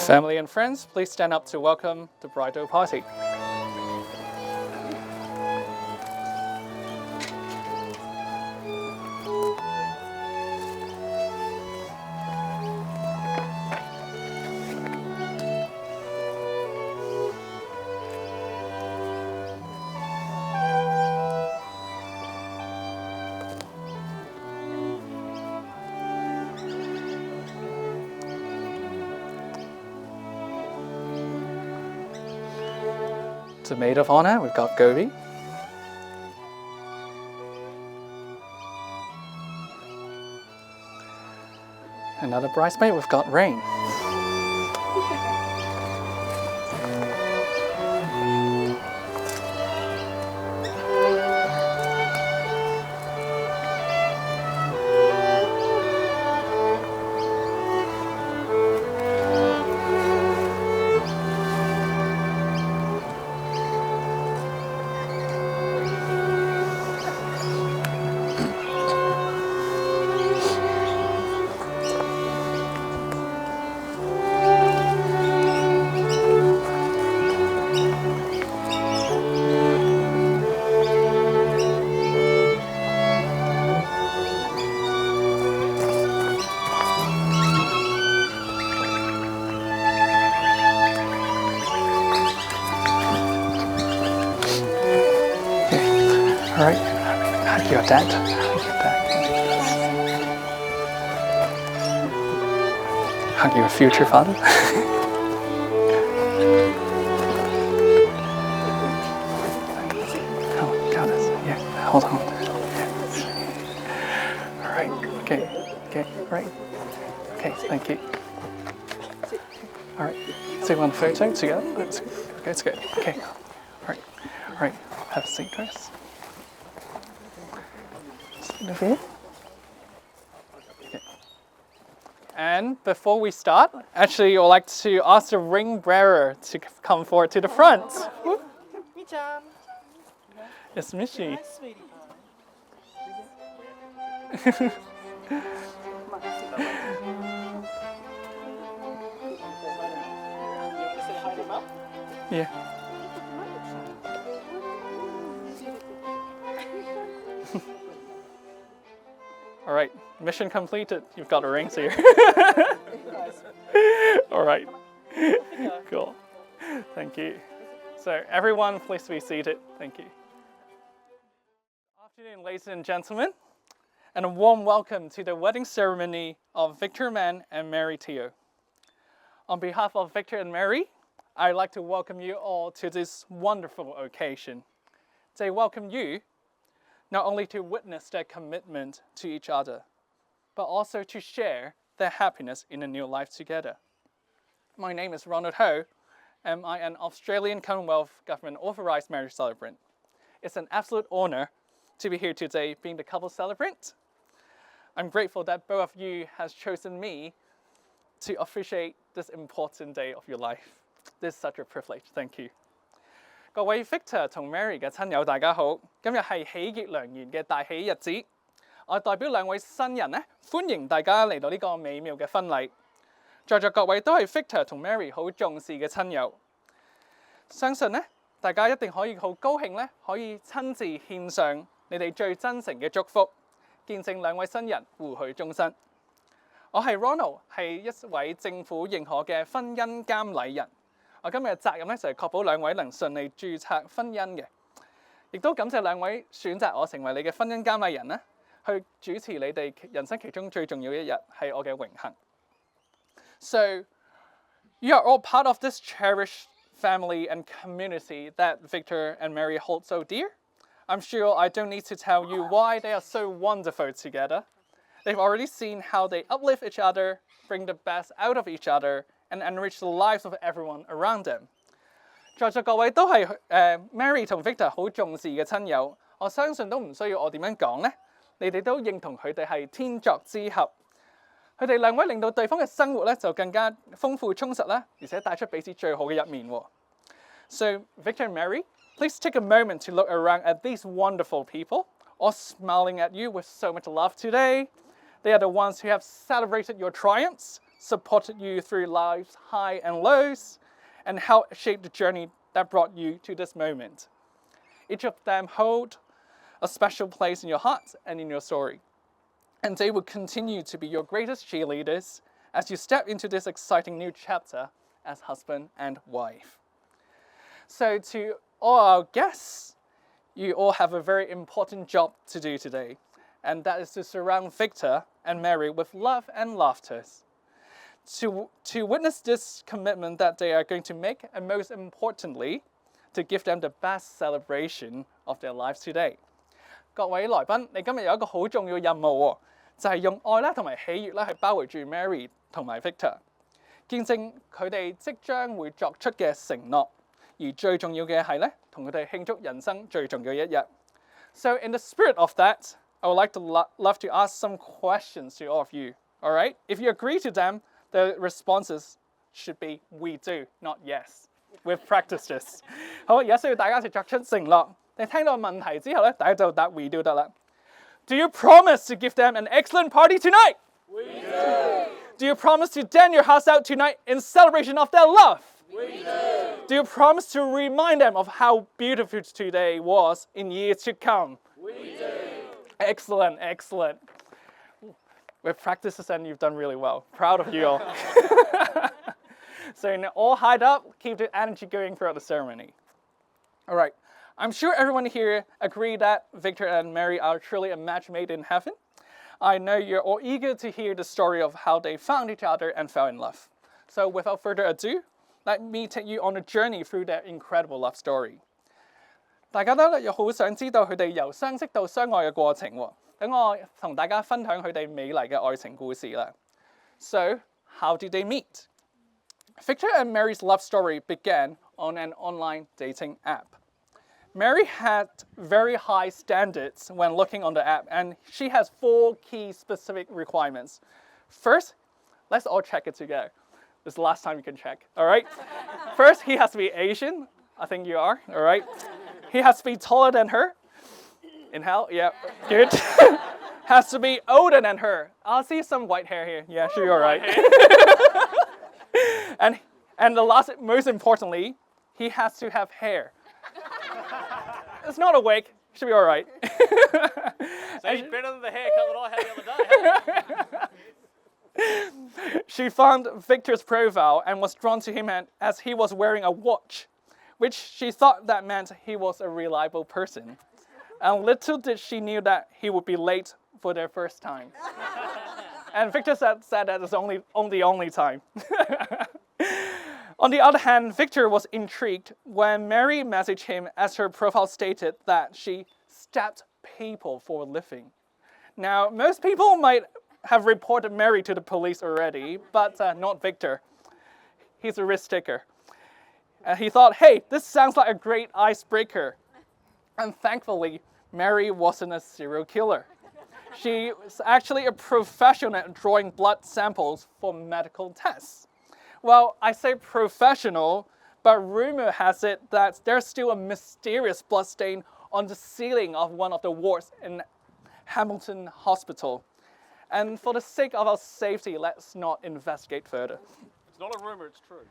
Family and friends, please stand up to welcome the bridal party. To maid of honor, we've got Gobi. Another bridesmaid, we've got Rain. All right, hug your dad. Hug your future father. Oh, got it. Yeah, hold on. All right, okay, right. Okay, thank you. All right, see one photo together. It's good. Okay, all right. Have a seat, guys. Okay. And before we start, actually, I'd like to ask the ring bearer to come forward to the front. It's Mishi. Yeah. All right, mission completed. You've got the rings here. All right, cool. Thank you. So everyone, please be seated. Thank you. Good afternoon, ladies and gentlemen, and a warm welcome to the wedding ceremony of Victor Mann and Mary Teo. On behalf of Victor and Mary, I'd like to welcome you all to this wonderful occasion. They welcome you not only to witness their commitment to each other, but also to share their happiness in a new life together. My name is Ronald Ho, and I am an Australian Commonwealth Government authorised marriage celebrant. It's an absolute honour to be here today being the couple celebrant. I'm grateful that both of you has chosen me to officiate this important day of your life. This is such a privilege. Thank you. 各位 Victor 同 Mary 嘅親友大家好，今日係喜結良緣嘅大喜日子，我代表兩位新人咧，歡迎大家嚟到呢個美妙嘅婚禮。在座各位都係 Victor 同 Mary 好重視嘅親友，相信咧大家一定可以好高興咧，可以親自獻上你哋最真誠嘅祝福，見證兩位新人互許終身。我係 Ronald， 係一位政府認可嘅婚姻監禮人。我今日嘅責任咧就係確保兩位能順利註冊婚姻嘅，亦都感謝兩位選擇我成為你嘅婚姻監禮人咧，去主持你哋人生其中最重要一日，係我嘅榮幸。So, you are all part of this cherished family and community that Victor and Mary hold so dear. I'm sure I don't need to tell you why they are so wonderful together. They've already seen how they uplift each other, bring the best out of each other, and enrich the lives of everyone around them. 在座各位都係Mary 同 Victor 好重視嘅親友，我相信都唔需要我點樣講呢，你哋都認同佢哋係天作之合。佢哋兩位令到對方嘅生活咧就更加豐富充實啦，而且帶出彼此最好嘅一面喎。So Victor and Mary, please take a moment to look around at these wonderful people, all smiling at you with so much love today. They are the ones who have celebrated your triumphs, supported you through life's highs and lows, and helped shape the journey that brought you to this moment. Each of them hold a special place in your heart and in your story. And they will continue to be your greatest cheerleaders as you step into this exciting new chapter as husband and wife. So to all our guests, you all have a very important job to do today, and that is to surround Victor and Mary with love and laughter. To witness this commitment that they are going to make, and most importantly, to give them the best celebration of their lives today. 各位來賓，你今日有一個好重要任務喎，就係用愛啦同埋喜悅啦去包圍住 Mary 同埋 Victor， 見證佢哋即將會作出嘅承諾，而最重要嘅係咧，同佢哋慶祝人生最重要一日。So in the spirit of that, I would like to love to ask some questions to all of you. All right? If you agree to them, the responses should be we do, not yes. We've practiced this. 好，而家需要大家一齊作出承諾。你聽到問題之後咧，大家就答 we do 得啦。Do you promise to give them an excellent party tonight? We do. Do you promise to dance your hearts out tonight in celebration of their love? We do. Do you promise to remind them of how beautiful today was in years to come? We do. Excellent, excellent. We've practiced this and you've done really well. Proud of you all. So now all hyped up, keep the energy going throughout the ceremony. All right. I'm sure everyone here agree that Victor and Mary are truly a match made in heaven. I know you're all eager to hear the story of how they found each other and fell in love. So without further ado, let me take you on a journey through their incredible love story. 大家都又好想知道佢哋由相識到相愛嘅過程喎，等我同大家分享佢哋美麗嘅愛情故事啦。So, how did they meet? Victor and Mary's love story began on an online dating app. Mary had very high standards when looking on the app, and she has 4 key specific requirements. First, let's all check it together. This is the last time you can check, all right? First, he has to be Asian. I think you are, all right? He has to be taller than her. Inhale, yeah, good. Has to be older than her. I'll see some white hair here. Yeah, sure, you're all right. And the last, most importantly, he has to have hair. It's not a wig. Should be all right. So he's better than the haircut that I had the other day. She found Victor's profile and was drawn to him as he was wearing a watch, which she thought that meant he was a reliable person. And little did she knew that he would be late for their first time. And Victor said that it's only time. On the other hand, Victor was intrigued when Mary messaged him as her profile stated that she stabbed people for a living. Now, most people might have reported Mary to the police already, but not Victor. He's a risk taker. He thought, hey, this sounds like a great icebreaker. And thankfully, Mary wasn't a serial killer. She was actually a professional at drawing blood samples for medical tests. Well, I say professional, but rumor has it that there's still a mysterious blood stain on the ceiling of one of the wards in Hamilton Hospital. And for the sake of our safety, let's not investigate further. It's not a rumor, it's true.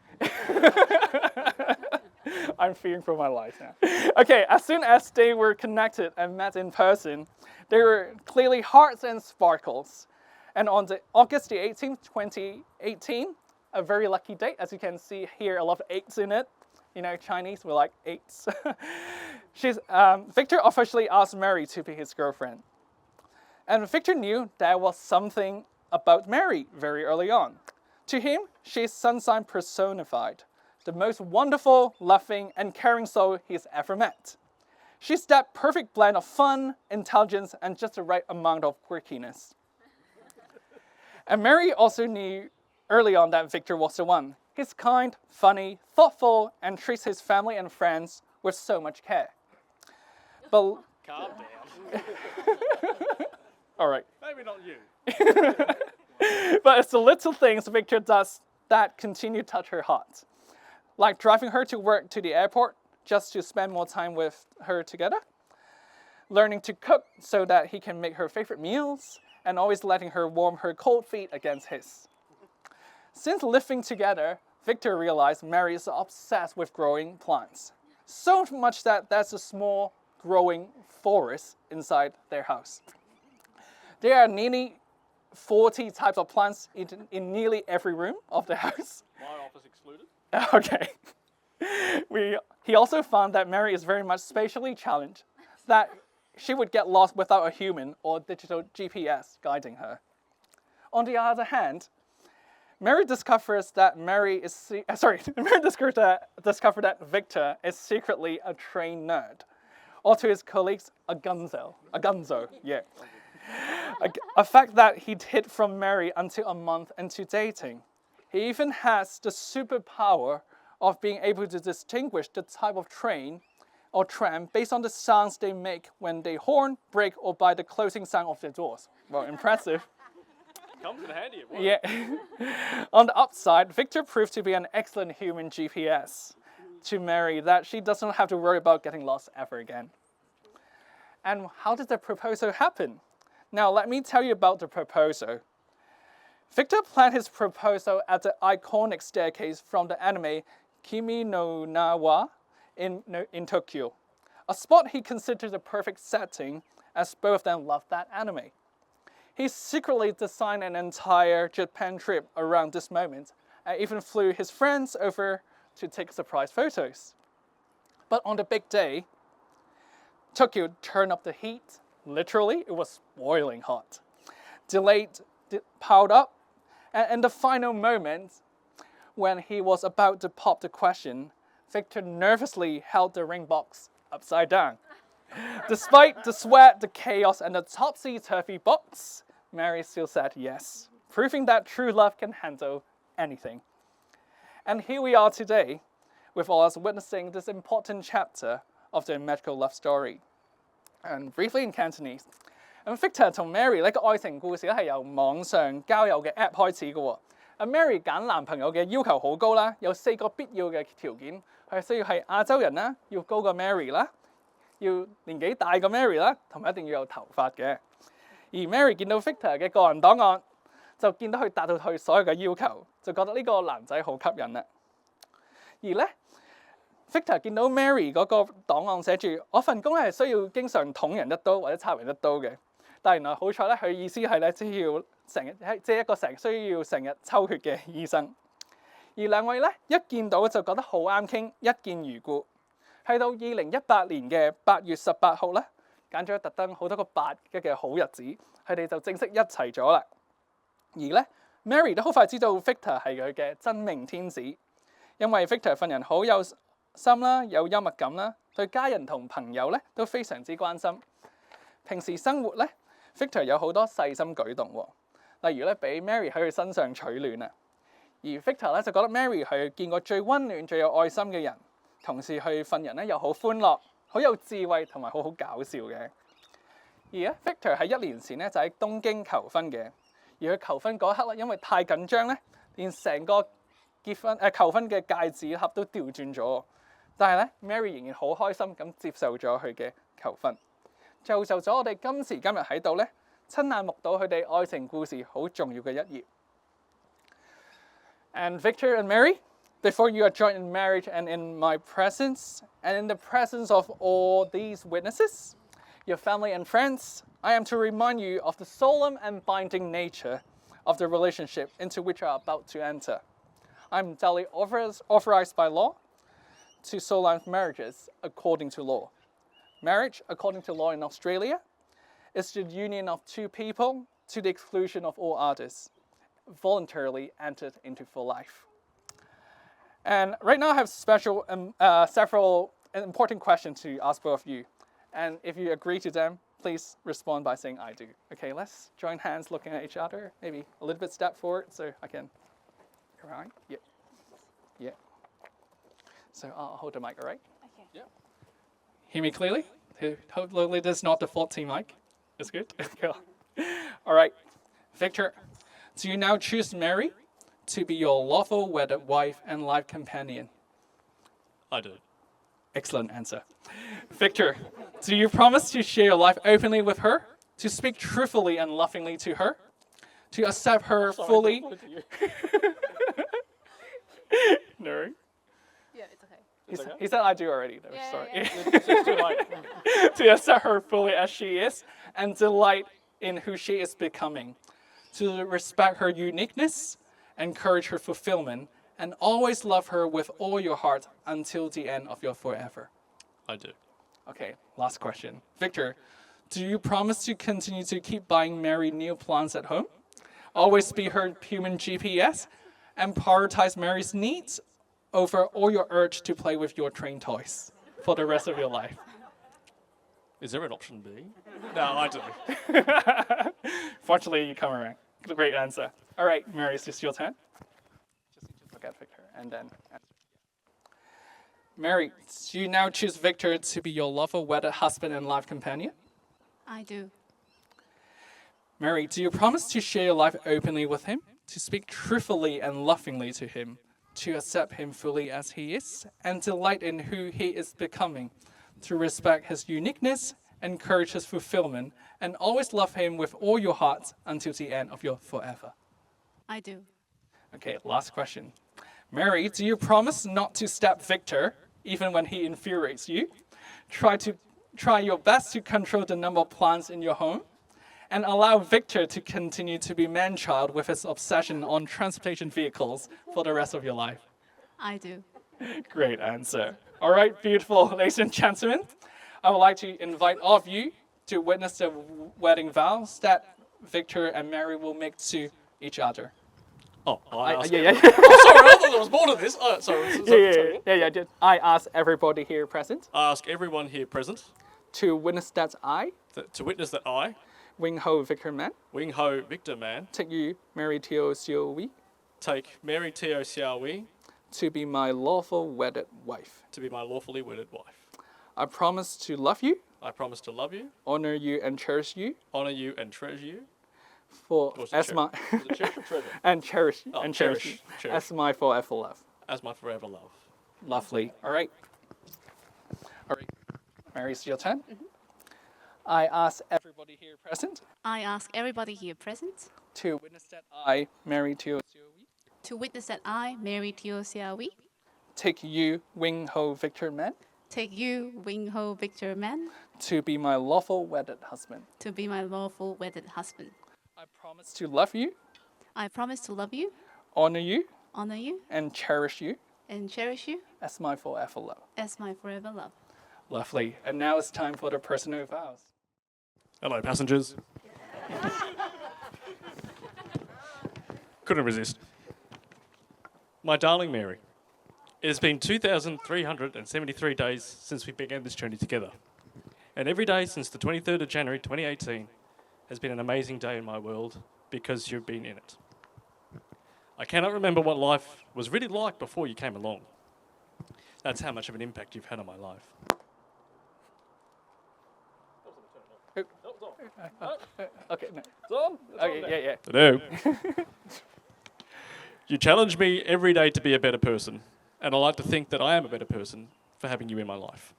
I'm fearing for my life now. Okay, as soon as they were connected and met in person, there were clearly hearts and sparkles. And on August the 18th, 2018, a very lucky date, as you can see here, a lot of 8s in it. You know, Chinese, we like 8s. Victor officially asked Mary to be his girlfriend. And Victor knew there was something about Mary very early on. To him, she's sunshine personified, the most wonderful, loving, and caring soul he's ever met. She's that perfect blend of fun, intelligence, and just the right amount of quirkiness. And Mary also knew early on that Victor was the one. He's kind, funny, thoughtful, and treats his family and friends with so much care. But Calm down. all right. Maybe not you. But it's the little things Victor does that continue to touch her heart. Like driving her to work to the airport just to spend more time with her together. Learning to cook so that he can make her favorite meals. And always letting her warm her cold feet against his. Since living together, Victor realized Mary is obsessed with growing plants. So much that there's a small growing forest inside their house. There are nearly 40 types of plants in nearly every room of the house. My office excluded. Okay. He also found that Mary is very much spatially challenged, that she would get lost without a human or digital GPS guiding her. On the other hand, Mary discovers that discovered that Victor is secretly a trained nerd, or to his colleagues, a gunzo, yeah. A fact that he'd hid from Mary until a month into dating. He even has the superpower of being able to distinguish the type of train or tram based on the sounds they make when they horn, brake, or by the closing sound of their doors. Well, impressive. Comes in handy at work. Yeah. On the upside, Victor proved to be an excellent human GPS to Mary, that she doesn't have to worry about getting lost ever again. And how did the proposal happen? Now, let me tell you about the proposal. Victor planned his proposal at the iconic staircase from the anime Kimi no Na wa in Tokyo, a spot he considered the perfect setting as both of them loved that anime. He secretly designed an entire Japan trip around this moment and even flew his friends over to take surprise photos. But on the big day, Tokyo turned up the heat. Literally, it was boiling hot. Delayed, piled up, and in the final moment, when he was about to pop the question, Victor nervously held the ring box upside down. Despite the sweat, the chaos, and the topsy-turvy box, Mary still said yes, proving that true love can handle anything. And here we are today, with us witnessing this important chapter of their magical love story. And briefly in Cantonese, Victor 同 Mary 呢個愛情故事咧係由網上交友嘅 App 開始嘅喎。Mary 揀男朋友嘅要求好高啦，有4個必要嘅條件，係需要係亞洲人啦，要高過 Mary 啦，要年紀大過 Mary 啦，同埋一定要有頭髮嘅。而 Mary 見到 Victor 嘅個人檔案，就見到佢達到佢所有嘅要求，就覺得呢個男仔好吸引啦。而咧 Victor 見到 Mary 嗰個檔案寫住我份工咧係需要經常捅人一刀或者插人一刀嘅，但係原來好彩咧，佢意思係咧即係要即係一個需要成日抽血嘅醫生。而兩位咧一見到就覺得好啱傾，一見如故。去到2018年嘅8月18號咧，揀咗特登好多個8嘅好日子，佢哋就正式一齊咗啦。而咧 Mary 都好快知道 Victor 係佢嘅真命天子，因為 Victor 份人好有心啦，有幽默感啦，對家人同朋友咧都非常之關心。平時生活咧 ，Victor 有好多細心舉動喎，例如咧俾 Mary 喺佢身上取暖啊。而 Victor 咧就覺得 Mary 係見過最溫暖、最有愛心嘅人，同時佢份人咧又好歡樂、好有智慧同埋好搞笑嘅。而咧 Victor 喺1年前咧就喺東京求婚嘅，而佢求婚嗰一刻咧，因為太緊張咧，連成個求婚嘅戒指盒都調轉咗。但係咧 ，Mary 仍然好開心咁接受咗佢嘅求婚，造就咗我哋今時今日喺度咧，親眼目睹佢哋愛情故事好重要嘅一頁。And Victor and Mary, before you are joined in marriage and in my presence, and in the presence of all these witnesses, your family and friends, I am to remind you of the solemn and binding nature of the relationship into which you are about to enter. I'm duly authorized by law to solemn marriages according to law. Marriage, according to law in Australia, is the union of two people to the exclusion of all others, voluntarily entered into for life. And right now I have several important questions to ask both of you. And if you agree to them, please respond by saying I do. Okay, let's join hands looking at each other, maybe a little bit step forward so I can, around, yeah. So I'll hold the mic, all right? Okay. Yeah. Hear me clearly? Hopefully this is not the faulty mic. It's good? Cool. All right. Victor, do you now choose Mary to be your lawful wedded wife and life companion? I do. Excellent answer. Victor, do you promise to share your life openly with her, to speak truthfully and lovingly to her, to accept her fully? He said I do already, though. Yeah, Sorry. yeah. It's too late. To accept her fully as she is and delight in who she is becoming. To respect her uniqueness, encourage her fulfillment, and always love her with all your heart until the end of your forever. I do. Okay, last question. Victor, do you promise to continue to keep buying Mary new plants at home? Always be her human GPS and prioritize Mary's needs over all your urge to play with your train toys for the rest of your life? Is there an option B? No, I do. Fortunately, you come around. Great answer. All right, Mary, it's just your turn. Just look at Victor and then answer. Mary, do you now choose Victor to be your lawful wedded husband and life companion? I do. Mary, do you promise to share your life openly with him, to speak truthfully and lovingly to him, to accept him fully as he is, and delight in who he is becoming, to respect his uniqueness, encourage his fulfillment, and always love him with all your heart until the end of your forever? I do. Okay, last question. Mary, do you promise not to stab Victor even when he infuriates you? Try your best to control the number of plants in your home, and allow Victor to continue to be man-child with his obsession on transportation vehicles for the rest of your life? I do. Great answer. All right, beautiful ladies and gentlemen. I would like to invite all of you to witness the wedding vows that Victor and Mary will make to each other. Oh, I asked. Yeah. Oh, sorry, I thought there was more to this. Oh, sorry. Yeah. I ask everybody here present I ask everyone here present to witness that I, to witness that I, Wing Ho Victor Man, Wing Ho Victor Man, take you, Mary Teo Sio Wee, take Mary Teo Xiao Wee to be my lawful wedded wife. to be my lawfully wedded wife. I promise to love you, I promise to love you, honor you, and cherish you honor you, and treasure you. for Or was it as cher- my was it cherish or treasure? and cherish Oh, and cherish, cherish you cherish. as my forever love. As my forever love. Lovely. All right. Mary, it's your turn. I ask everybody here present I ask everybody here present to witness that I, Mary Teo Sio Wee, to witness that I, Mary Teo Sia Wee, take you, Wing Ho Victor Man, take you, Wing Ho Victor Man, to be my lawful wedded husband. to be my lawful wedded husband. I promise to love you, I promise to love you, honor you, honor you, and cherish you and cherish you as my forever love. as my forever love. Lovely. And now it's time for the personal vows. Hello, passengers. Couldn't resist. My darling Mary, it has been 2,373 days since we began this journey together. And every day since the 23rd of January 2018 has been an amazing day in my world because you've been in it. I cannot remember what life was really like before you came along. That's how much of an impact you've had on my life. Okay, no. It's on. Okay, yeah. Hello. You challenge me every day to be a better person, and I like to think that I am a better person for having you in my life.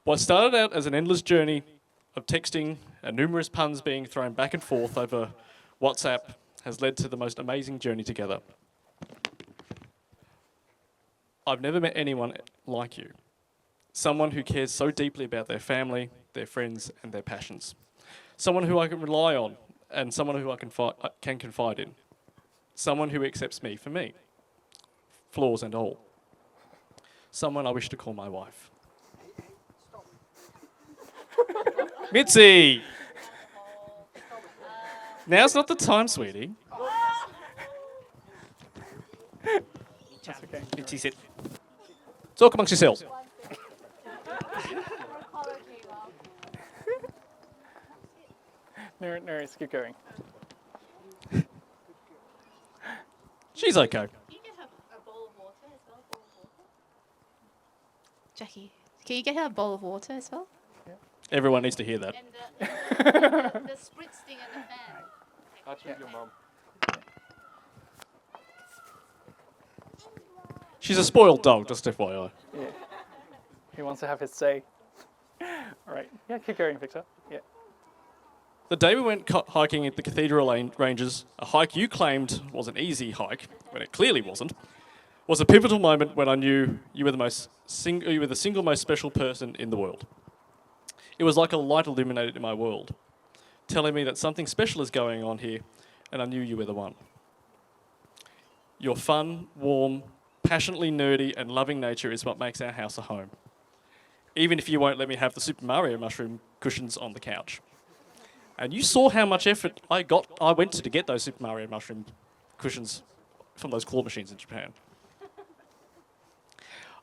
What started out as an endless journey of texting and numerous puns being thrown back and forth over WhatsApp has led to the most amazing journey together. I've never met anyone like you. Someone who cares so deeply about their family, their friends, and their passions. Someone who I can rely on, and someone who I can confide in. Someone who accepts me for me, flaws and all. Someone I wish to call my wife. Mitzi! Now's not the time, sweetie. That's okay. Mitzi said, talk amongst yourselves. No, let's keep going. She's okay. Can you get her a bowl of water as well? Jackie, can you get her a bowl of water as well? Everyone needs to hear that. And the spritz thing and the fan. That's with your mum. She's a spoiled dog, just FYI. Yeah. He wants to have his say. All right. Yeah, keep going, Victor. Yeah. The day we went hiking at the Cathedral Ranges, a hike you claimed was an easy hike, when it clearly wasn't, was a pivotal moment when I knew you were the single most special person in the world. It was like a light illuminated in my world, telling me that something special is going on here, and I knew you were the one. Your fun, warm, passionately nerdy, and loving nature is what makes our house a home. Even if you won't let me have the Super Mario mushroom cushions on the couch. And you saw how much effort I went to get those Super Mario mushroom cushions from those claw machines in Japan.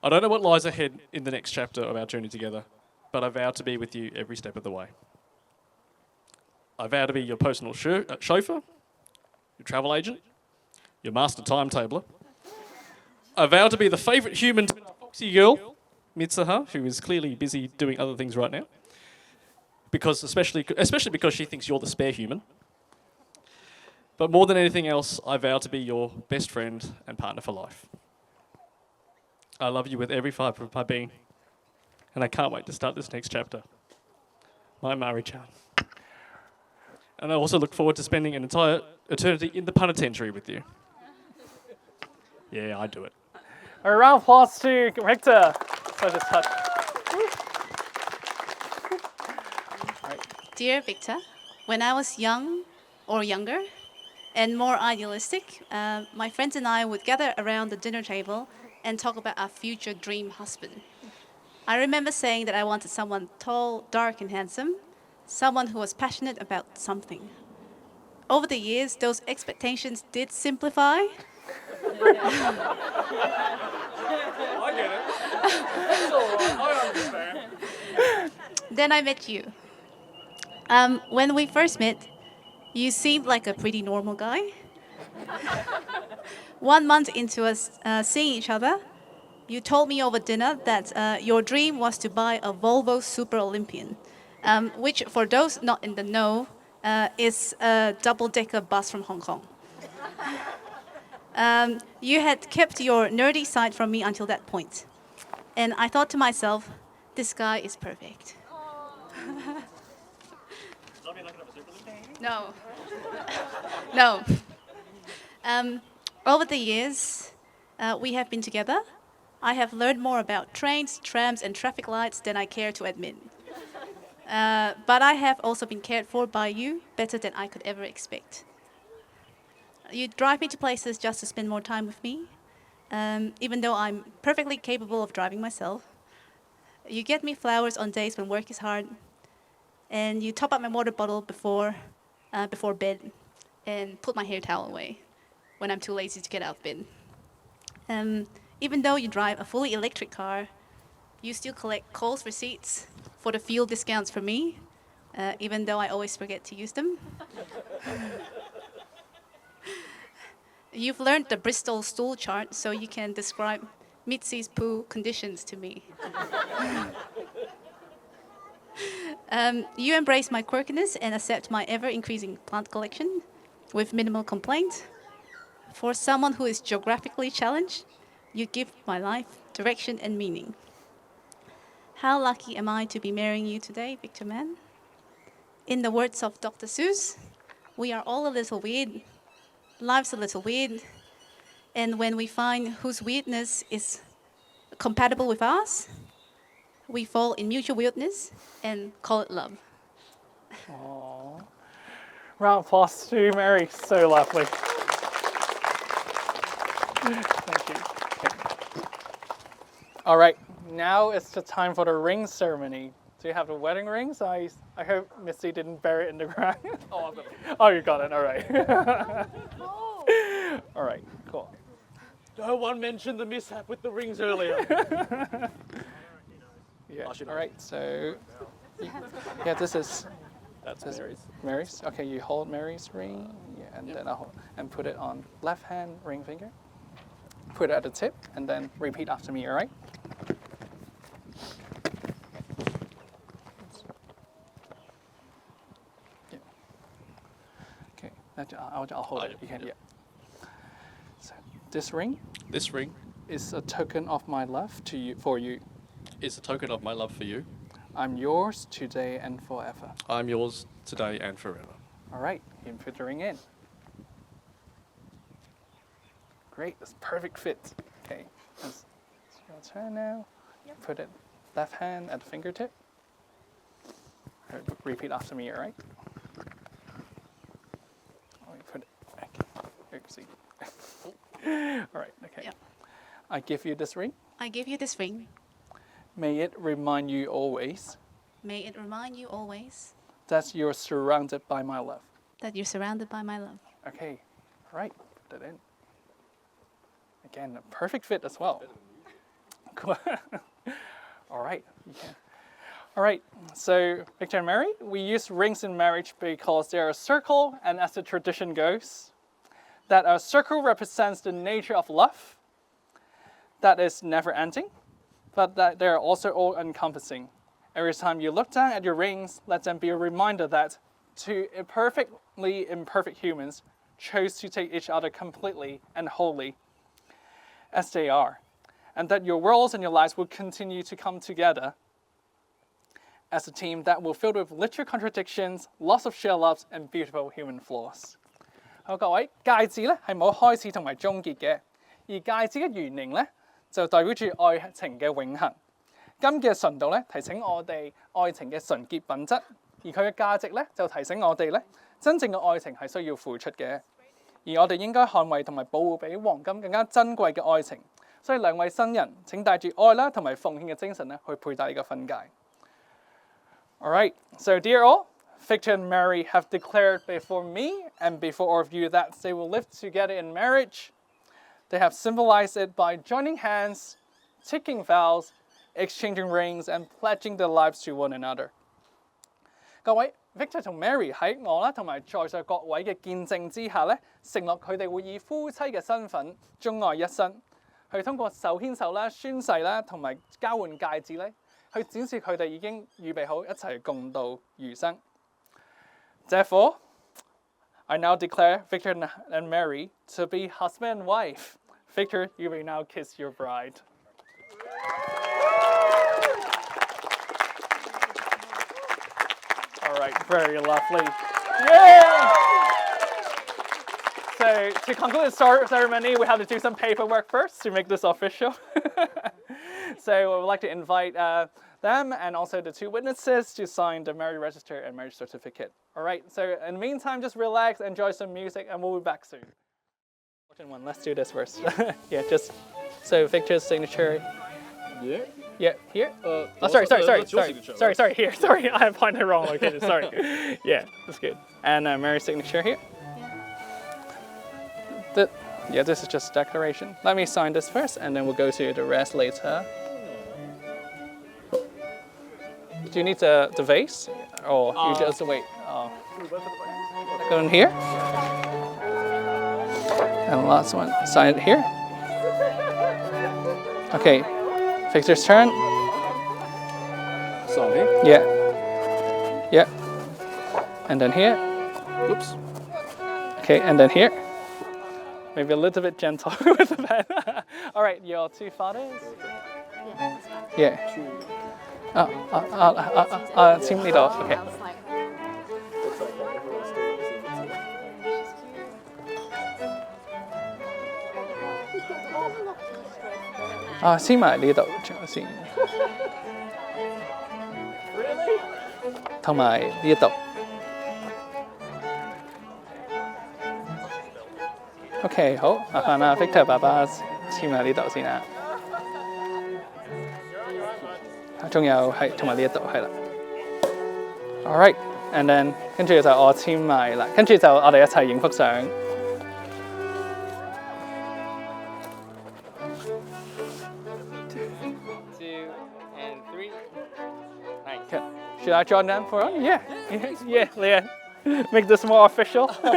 I don't know what lies ahead in the next chapter of our journey together, but I vow to be with you every step of the way. I vow to be your personal chauffeur, your travel agent, your master timetabler. I vow to be the favourite human to our foxy girl, Mitsuha, who is clearly busy doing other things right now, especially because she thinks you're the spare human. But more than anything else, I vow to be your best friend and partner for life. I love you with every fibre of my being, and I can't wait to start this next chapter. My Mari-chan. And I also look forward to spending an entire eternity in the penitentiary with you. Yeah, I do it. A round of applause to Victor. Such a touch. Dear Victor, when I was young or younger and more idealistic, my friends and I would gather around the dinner table and talk about our future dream husband. I remember saying that I wanted someone tall, dark, and handsome, someone who was passionate about something. Over the years, those expectations did simplify. I get it. It's all right. I understand. Then I met you. When we first met, you seemed like a pretty normal guy. 1 month into us seeing each other, you told me over dinner that your dream was to buy a Volvo Super Olympian, which, for those not in the know, is a double-decker bus from Hong Kong. You had kept your nerdy side from me until that point. And I thought to myself, this guy is perfect. No. No. Over the years, we have been together. I have learned more about trains, trams, and traffic lights than I care to admit. But I have also been cared for by you better than I could ever expect. You drive me to places just to spend more time with me, even though I'm perfectly capable of driving myself. You get me flowers on days when work is hard, and you top up my water bottle before bed, and put my hair towel away when I'm too lazy to get out of bed. Even though you drive a fully electric car, you still collect Coles receipts for the fuel discounts for me, even though I always forget to use them. You've learned the Bristol stool chart so you can describe Mitzi's poo conditions to me. You embrace my quirkiness and accept my ever-increasing plant collection with minimal complaint. For someone who is geographically challenged, you give my life direction and meaning. How lucky am I to be marrying you today, Victor Mann? In the words of Dr. Seuss, we are all a little weird. Life's a little weird. And when we find whose weirdness is compatible with ours, we fall in mutual weirdness and call it love. Aww. Round of applause to Mary. So lovely. Thank you. Okay. All right, now it's the time for the ring ceremony. Do you have the wedding rings? I hope Missy didn't bury it in the ground. Oh, I've got it. Oh, you got it. All right. All right, cool. No one mentioned the mishap with the rings earlier. Yeah. All right. So, yeah, this is That's Mary's. Mary's. Okay, you hold Mary's ring, yeah, and then I'll hold, and put it on left hand ring finger. Put it at the tip, and then repeat after me. All right. Yeah. Okay. I'll hold it. You can. Yeah. So this ring This ring is a token of my love to you, for you. is a token of my love for you. I'm yours today and forever. I'm yours today and forever. All right, you can put the ring in. Great, that's perfect fit. Okay, it's your turn now. Put it left hand at the fingertip. Repeat after me, all right? Put it back. See. All right, okay. Yep. I give you this ring. I give you this ring. May it remind you always May it remind you always that you're surrounded by my love. that you're surrounded by my love. Okay, all right, put it in. Again, a perfect fit as well. Cool. All right, yeah. All right, so Victor and Mary, we use rings in marriage because they're a circle, and as the tradition goes, that a circle represents the nature of love that is never ending, but that they're also all encompassing. Every time you look down at your rings, let them be a reminder that two perfectly imperfect humans chose to take each other completely and wholly as they are, and that your worlds and your lives will continue to come together as a team that will filled with literal contradictions, lots of shared loves, and beautiful human flaws. 好，各位，戒指咧係冇開始同埋終結嘅，而戒指嘅圓形咧就代表住愛情嘅永恆。金嘅純度咧提醒我哋愛情嘅純潔品質，而佢嘅價值咧就提醒我哋咧真正嘅愛情係需要付出嘅，而我哋應該捍衛同埋保護比黃金更加珍貴嘅愛情。所以兩位新人請帶住愛啦同埋奉獻嘅精神咧去佩戴呢個婚戒。All right, so dear all, Victor and Mary have declared before me and before all of you that they will live together in marriage. They have symbolized it by joining hands, taking vows, exchanging rings, and pledging their lives to one another. 各位 Victor 同 Mary 喺我啦同埋在座各位嘅見證之下咧，承諾佢哋會以夫妻嘅身份鍾愛一生，去通過手牽手啦、宣誓啦同埋交換戒指咧。去展示佢哋已經預備好一齊共度餘生。Therefore, I now declare Victor and Mary to be husband and wife. Victor, you may now kiss your bride. All right, very lovely. Yay! So to conclude the ceremony, we have to do some paperwork first to make this official. So I would like to invite them and also the two witnesses to sign the marriage register and marriage certificate. All right, so in the meantime, just relax, enjoy some music, and we'll be back soon. Let's do this first. Yeah, just so Victor's signature. Yeah. Yeah, here. Oh, sorry, that's your signature, right? sorry, here. Sorry, I applied the wrong location. Sorry. Yeah, that's good. And Mary's signature here. Yeah, this is just declaration. Let me sign this first, and then we'll go to the rest later. Do you need the vase, or you just wait? Go in here. And last one, sign it here. Okay, Victor's turn. Sorry. Yeah. Yeah. And then here. Oops. Okay, and then here. Maybe a little bit gentle with the pen. All right, your two fathers. Yeah. Team leader. Okay. See my leader. See. 同埋呢一度。OK， 好，麻煩啦 ，Victor 爸爸簽下呢度先啦。仲有係同埋呢一度係啦。All right, and then 跟住就我簽埋啦，跟住就我哋一齊影幅相。2 and 3. Nice. Should I join them for one? Yeah, Leah. Make this more official. All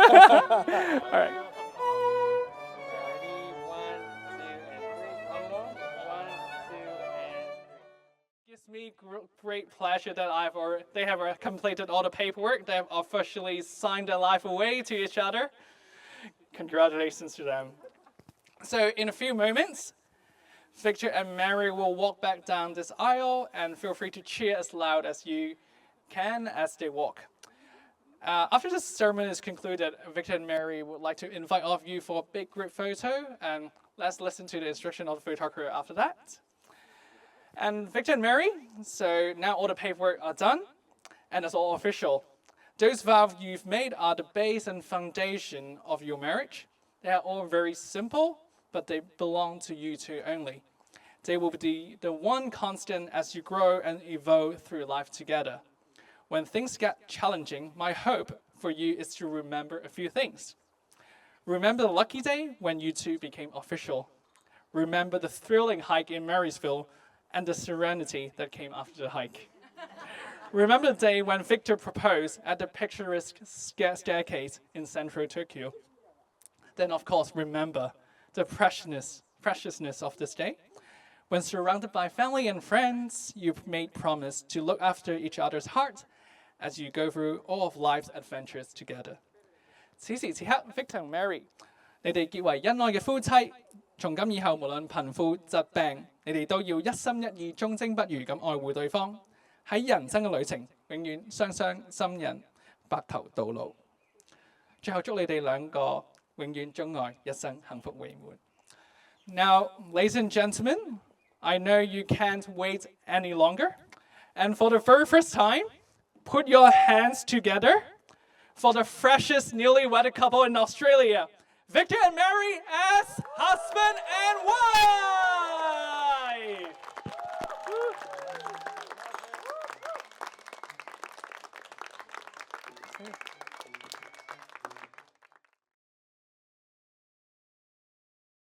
right. Me great pleasure that they have completed all the paperwork. They have officially signed their life away to each other. Congratulations to them. So in a few moments, Victor and Mary will walk back down this aisle, and feel free to cheer as loud as you can as they walk. After the ceremony is concluded, Victor and Mary would like to invite all of you for a big group photo, and let's listen to the instruction of the photographer after that. And Victor and Mary, so now all the paperwork are done, and it's all official. Those vows you've made are the base and foundation of your marriage. They are all very simple, but they belong to you two only. They will be the one constant as you grow and evolve through life together. When things get challenging, my hope for you is to remember a few things. Remember the lucky day when you two became official. Remember the thrilling hike in Marysville and the serenity that came after the hike. Remember the day when Victor proposed at the picturesque staircase in central Tokyo. Then, of course, remember the preciousness of this day. When surrounded by family and friends, you've made promise to look after each other's heart as you go through all of life's adventures together. 此時此刻 ，Victor 同 Mary， 你哋結為恩愛嘅夫妻，從今以後無論貧富疾病，你哋都要一心一意、忠貞不渝咁愛護對方。喺人生嘅旅程，永遠雙雙心印，白頭到老。最後祝你哋兩個永遠鍾愛，一生幸福美滿。Now, ladies and gentlemen, I know you can't wait any longer. And for the very first time, put your hands together for the freshest newly wedded couple in Australia, Victor and Mary as